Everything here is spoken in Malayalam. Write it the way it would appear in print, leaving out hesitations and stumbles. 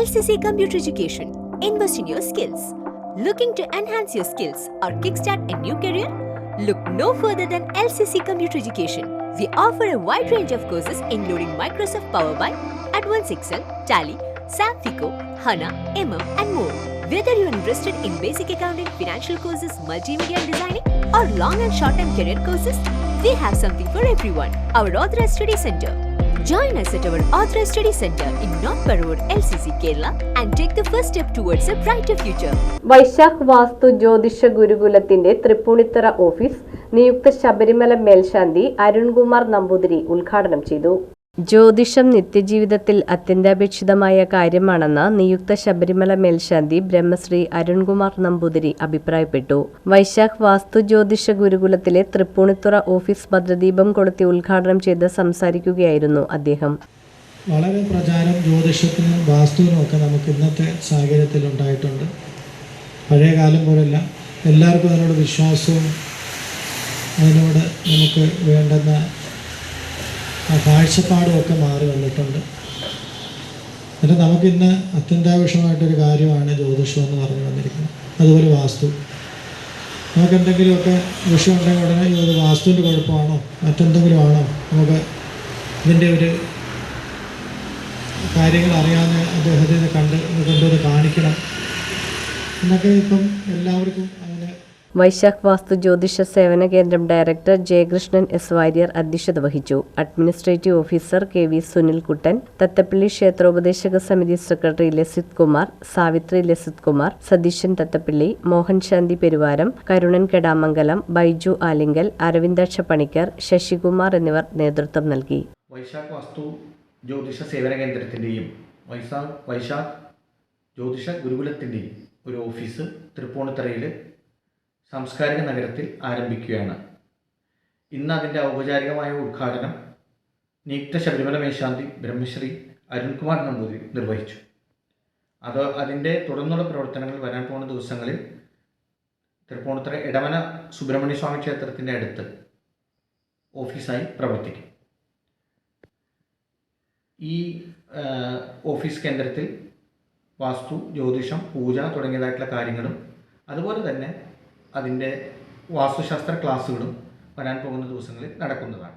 LCC Computer Education. Invest in your skills. Looking to enhance your skills or kickstart a new career? Look no further than LCC Computer Education. We offer a wide range of courses including Microsoft Power BI, Advanced Excel, Tally, SAP FICO, HANA, and more. Whether you're interested in basic accounting, financial courses, multimedia designing, or long and short-term career courses, we have something for everyone. Our Authorized Study Center. Join us at our Authorized Study Center in North Parur, LCC, Kerala and take the first step towards a brighter future. Vaishakh വാസ്തു ജ്യോതിഷ ഗുരുകുലത്തിന്റെ തൃപ്പൂണിത്തറ ഓഫീസ് നിയുക്ത ശബരിമല മേൽശാന്തി അരുൺകുമാർ നമ്പൂതിരി ഉദ്ഘാടനം ചെയ്തു. ജ്യോതിഷം നിത്യജീവിതത്തിൽ അത്യന്താപേക്ഷിതമായ കാര്യമാണെന്ന് നിയുക്ത ശബരിമല മേൽശാന്തി ബ്രഹ്മശ്രീ അരുൺകുമാർ നമ്പൂതിരി അഭിപ്രായപ്പെട്ടു. വൈശാഖ് വാസ്തു ജ്യോതിഷ ഗുരുകുലത്തിലെ തൃപ്പൂണിത്തുറ ഓഫീസ് ഭദ്രദീപം കൊളുത്തി ഉദ്ഘാടനം ചെയ്ത് സംസാരിക്കുകയായിരുന്നു അദ്ദേഹം. വളരെ പ്രചാരം ജ്യോതിഷത്തിനും വാസ്തുവിനും ഒക്കെ നമുക്ക് ഇന്നത്തെ സാഹചര്യത്തിൽ ഉണ്ടായിട്ടുണ്ട്. പഴയ കാലം പോലെയല്ല, എല്ലാവർക്കും അതിനോട് വിശ്വാസവും അതിനോട് നമുക്ക് വേണ്ടുന്ന കാഴ്ചപ്പാടും ഒക്കെ മാറി വന്നിട്ടുണ്ട്. എന്നിട്ട് നമുക്കിന്ന് അത്യന്താപേക്ഷിതമായിട്ടൊരു കാര്യമാണ് ജ്യോതിഷം എന്ന് പറഞ്ഞു വന്നിരിക്കുന്നത്. അതുപോലെ വാസ്തു, നമുക്കെന്തെങ്കിലുമൊക്കെ വിഷയം ഉണ്ടെങ്കിൽ ഉടനെ ഇത് വാസ്തുവിൻ്റെ കുഴപ്പമാണോ മറ്റെന്തെങ്കിലും ആണോ, നമുക്ക് ഇതിൻ്റെ ഒരു കാര്യങ്ങൾ അറിയാവുന്ന അദ്ദേഹത്തെ കൊണ്ടത് കാണിക്കണം എന്നൊക്കെ ഇപ്പം എല്ലാവർക്കും അതിന്. വൈശാഖ് വാസ്തു ജ്യോതിഷ സേവന കേന്ദ്രം ഡയറക്ടർ ജയകൃഷ്ണൻ എസ് വാര്യർ അധ്യക്ഷത വഹിച്ചു. അഡ്മിനിസ്ട്രേറ്റീവ് ഓഫീസർ KV സുനിൽകുട്ടൻ, തത്തപ്പള്ളി ക്ഷേത്രോപദേശക സമിതി സെക്രട്ടറി ലസിത് കുമാർ, സാവിത്രി ലസിത് കുമാർ, സതീശൻ തത്തപ്പള്ളി, മോഹൻ ശാന്തി പെരുവാരം, കരുണൻ കെടാമംഗലം, ബൈജു ആലിങ്കൽ, അരവിന്ദാക്ഷ പണിക്കർ, ശശികുമാർ എന്നിവർ നേതൃത്വം നൽകി. വൈശാഖ് വാസ്തു ജ്യോതിഷ സേവന കേന്ദ്രത്തിൻ്റെയും വൈശാഖ് ജ്യോതിഷ ഗുരുകുലത്തിൻ്റെയും ഒരു ഓഫീസ് തൃപ്പൂണിത്തറയിൽ സാംസ്കാരിക നഗരത്തിൽ ആരംഭിക്കുകയാണ്. ഇന്ന് അതിൻ്റെ ഔപചാരികമായ ഉദ്ഘാടനം നിയുക്ത ശബരിമല മേൽശാന്തി ബ്രഹ്മശ്രീ അരുൺകുമാർ നമ്പൂതിരി നിർവഹിച്ചു. അതിൻ്റെ തുടർന്നുള്ള പ്രവർത്തനങ്ങൾ വരാൻ പോകുന്ന ദിവസങ്ങളിൽ തൃപ്പൂണിത്തുറ ഇടമന സുബ്രഹ്മണ്യ സ്വാമി ക്ഷേത്രത്തിൻ്റെ അടുത്ത് ഓഫീസായി പ്രവർത്തിക്കും. ഈ ഓഫീസ് കേന്ദ്രത്തിൽ വാസ്തു, ജ്യോതിഷം, പൂജ തുടങ്ങിയതായിട്ടുള്ള കാര്യങ്ങളും അതുപോലെ തന്നെ അതിൻ്റെ വാസ്തുശാസ്ത്ര ക്ലാസ്സുകളും വരാൻ പോകുന്ന ദിവസങ്ങളിൽ നടക്കുന്നതാണ്.